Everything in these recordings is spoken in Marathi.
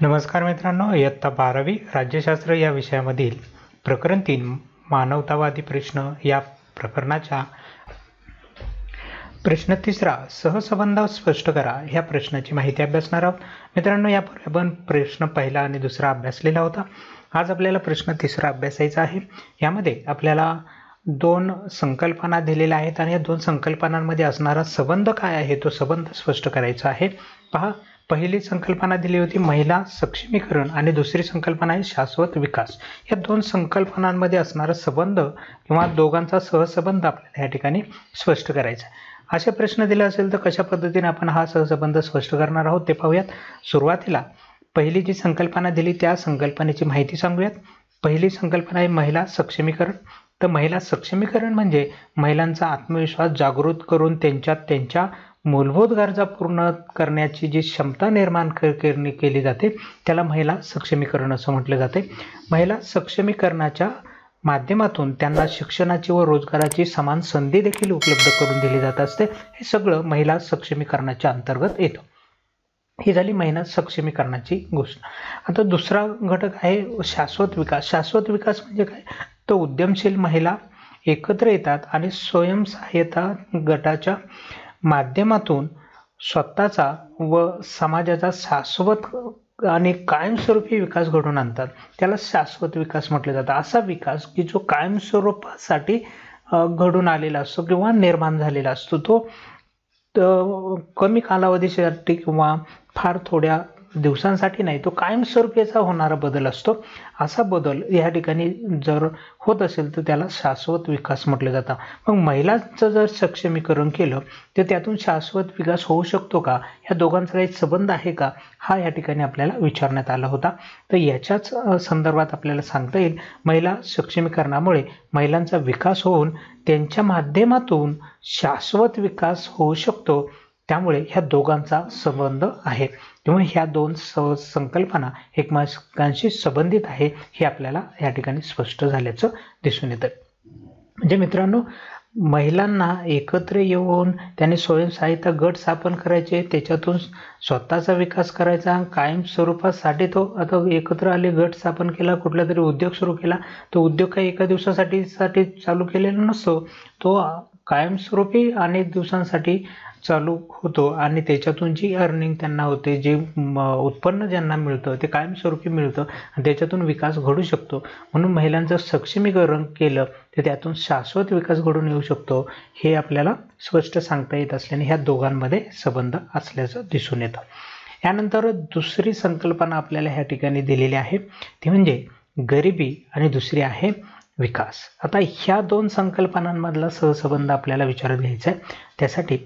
नमस्कार मित्रांनो, इयत्ता 12वी राज्यशास्त्र या विषयामधील प्रकरण 3 मानवतावादी प्रश्न या प्रकरणाच्या प्रश्न 3 सहसंबंध स्पष्ट करा ह्या प्रश्नाची माहिती अभ्यासणार आहोत। मित्रांनो, यापूर्वी आपण प्रश्न पहिला आणि दुसरा अभ्यासलेला होता। आज आपल्याला प्रश्न 3 अभ्यासायचा आहे। यामध्ये आपल्याला दोन संकल्पना दिलेल्या आहेत आणि या दोन संकल्पनांमध्ये असणारा संबंध काय आहे तो संबंध स्पष्ट करायचा आहे। पहा, पहिली संकल्पना दिली होती महिला सक्षमीकरण आणि दुसरी संकल्पना आहे शाश्वत विकास। या दोन संकल्पनांमध्ये असणारा संबंध किंवा दोघांचा सहसंबंध आपल्याला या ठिकाणी स्पष्ट करायचा आहे। असे प्रश्न दिले असेल तर कशा पद्धतीने आपण हा सहसंबंध स्पष्ट करणार आहोत ते पाहूयात। सुरुवातीला पहिली जी संकल्पना दिली त्या संकल्पनेची माहिती सांगूयात। पहिली संकल्पना आहे महिला सक्षमीकरण। तर महिला सक्षमीकरण म्हणजे महिलांचा आत्मविश्वास जागृत करून त्यांच्या मूलभूत गरजा पूर्ण करण्याची जी क्षमता निर्माण केली जाते त्याला महिला सक्षमीकरण असं म्हटले जाते। महिला सक्षमीकरणाच्या माध्यमातून त्यांना शिक्षणाची व रोजगाराची समान संधी देखील उपलब्ध करून दिली जात असते। हे सगळं महिला सक्षमीकरणाच्या अंतर्गत येतं। ही झाली महिला सक्षमीकरणाची गोष्ट। आता दुसरा घटक आहे शाश्वत विकास। शाश्वत विकास म्हणजे काय? तर उद्यमशील महिला एकत्र येतात आणि स्वयंसहाय्यता गटाच्या माध्यमातून स्वतःचा व समाजाचा शाश्वत आणि कायमस्वरूपी विकास घडवून आणतात, त्याला शाश्वत विकास म्हटले जातं। असा विकास की जो कायमस्वरूपासाठी घडून आलेला असतो किंवा निर्माण झालेला असतो, तो कमी कालावधीसाठी किंवा फार थोड्या दिवसांसाठी नाही, तो कायमस्वरूपीचा होणारा बदल असतो। असा बदल या ठिकाणी जर होत असेल तर त्याला शाश्वत विकास म्हटले जातं। मग महिलांचं जर सक्षमीकरण केलं तर त्यातून शाश्वत विकास होऊ शकतो का? या दोघांचा काही संबंध आहे का? हा या ठिकाणी आपल्याला विचारण्यात आला होता। तर याच्याच संदर्भात आपल्याला सांगता येईल महिला सक्षमीकरणामुळे महिलांचा विकास होऊन त्यांच्या माध्यमातून शाश्वत विकास होऊ शकतो, त्यामुळे ह्या दोघांचा संबंध आहे किंवा ह्या दोन संकल्पना एकमेकांशी संबंधित आहे हे आपल्याला या ठिकाणी स्पष्ट झाल्याचं दिसून येतं। म्हणजे मित्रांनो, महिलांना एकत्र येऊन त्यांनी स्वयंसहाय्यता गट स्थापन करायचे, त्याच्यातून स्वतःचा विकास करायचा कायम स्वरूपासाठी। तो आता एकत्र आले, गट स्थापन केला, कुठला तरी उद्योग सुरू केला, तो उद्योग काही एका दिवसासाठी चालू केलेला नसतो, तो कायमस्वरूपी अनेक दिवसांसाठी चालू होतो आणि त्याच्यातून जी अर्निंग त्यांना होते, जे उत्पन्न ज्यांना मिळतं ते कायमस्वरूपी मिळतं आणि त्याच्यातून विकास घडू शकतो। म्हणून महिलांचं सक्षमीकरण केलं तर त्यातून शाश्वत विकास घडून येऊ शकतो, हे आपल्याला स्पष्ट सांगता येत असल्याने ह्या दोघांमध्ये संबंध असल्याचं दिसून येतं। यानंतर दुसरी संकल्पना आपल्याला ह्या ठिकाणी दिलेली आहे ती म्हणजे गरिबी आणि दुसरी आहे विकास। आता ह्या दोन संकल्पनांमधला सहसंबंध आपल्याला विचारात घ्यायचा आहे। त्यासाठी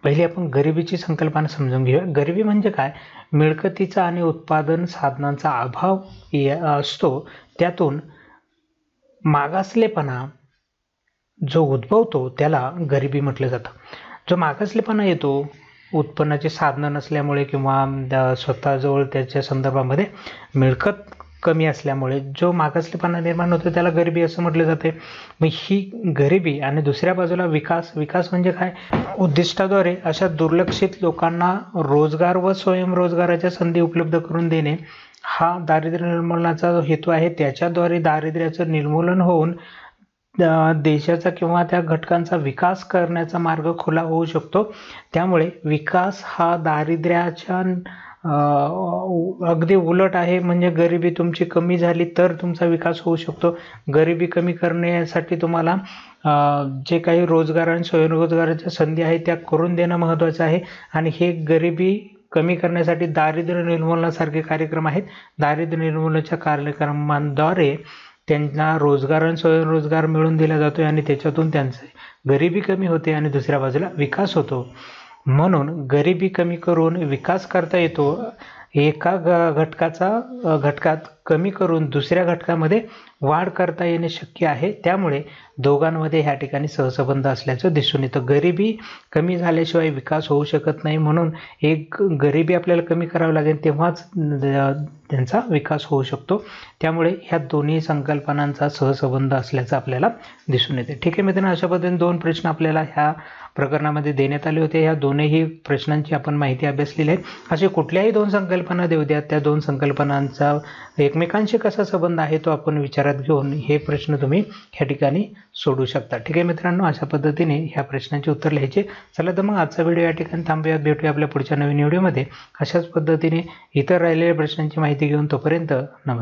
पहिले आपण गरिबीची संकल्पना समजून घेऊया। गरिबी म्हणजे काय? मिळकतीचा आणि उत्पादन साधनांचा अभाव असतो, त्यातून मागासलेपणा जो उद्भवतो त्याला गरिबी म्हटलं जातं। जो मागासलेपणा येतो उत्पन्नाचे साधनं नसल्यामुळे किंवा स्वतःजवळ त्याच्या संदर्भामध्ये मिळकत कमी असल्यामुळे जो मागासलेपणा निर्माण होतो त्याला गरिबी असं म्हटले जाते। मग ही गरिबी आणि दुसऱ्या बाजूला विकास। विकास म्हणजे काय? उद्दिष्टाद्वारे अशा दुर्लक्षित लोकांना रोजगार व स्वयंरोजगाराच्या संधी उपलब्ध करून देणे हा दारिद्र्य निर्मूलनाचा जो हेतू आहे। त्याच्याद्वारे दारिद्र्याचं निर्मूलन होऊन देशाचा किंवा त्या घटकांचा विकास करण्याचा मार्ग खुला होऊ शकतो। त्यामुळे विकास हा दारिद्र्याच्या अगदी उलट आहे। म्हणजे गरिबी तुमची कमी झाली तर तुमचा विकास होऊ शकतो। गरिबी कमी करण्यासाठी तुम्हाला जे काही रोजगार आणि स्वयंरोजगाराच्या संधी आहेत त्या करून देणं महत्त्वाचं आहे आणि हे गरिबी कमी करण्यासाठी दारिद्र्य निर्मूलनासारखे कार्यक्रम आहेत। दारिद्र्य निर्मूलनाच्या कार्यक्रमांद्वारे त्यांना रोजगार आणि स्वयंरोजगार मिळवून दिला जातो आणि त्याच्यातून त्यांची गरिबी कमी होते आणि दुसऱ्या बाजूला विकास होतो। म्हणून गरिबी कमी करून विकास करता येतो। एका घटकात कमी करून दुसऱ्या घटकामध्ये वाढ करता येणे शक्य आहे। त्यामुळे दोघांमध्ये ह्या ठिकाणी सहसंबंध असल्याचं दिसून येतं। गरिबी कमी झाल्याशिवाय विकास होऊ शकत नाही, म्हणून एक गरिबी आपल्याला कमी करावी लागेल तेव्हाच त्यांचा विकास होऊ शकतो। त्यामुळे ह्या दोन्ही संकल्पनांचा सहसंबंध असल्याचं आपल्याला दिसून येते। ठीक आहे मित्रांनो, अशा पद्धतीने दोन प्रश्न आपल्याला ह्या प्रकरणामध्ये देण्यात आले होते। या दोनही प्रश्नांची आपण माहिती अभ्यासलेली आहे। असे कुठल्याही दोन संकल्पना देऊ द्या, त्या दोन संकल्पनांचा एकमेकांशी कसा संबंध आहे तो आपण विचारात घेऊन हे प्रश्न तुम्ही ह्या ठिकाणी सोडू शकता। ठीक आहे मित्रांनो, अशा पद्धतीने ह्या प्रश्नांचे उत्तर लिहायचे। चला तर मग आजचा व्हिडिओ या ठिकाणी थांबूयात, भेटूया आपल्या पुढच्या नवीन व्हिडिओमध्ये अशाच पद्धतीने इतर राहिलेल्या प्रश्नांची माहिती घेऊन। तोपर्यंत नमस्कार।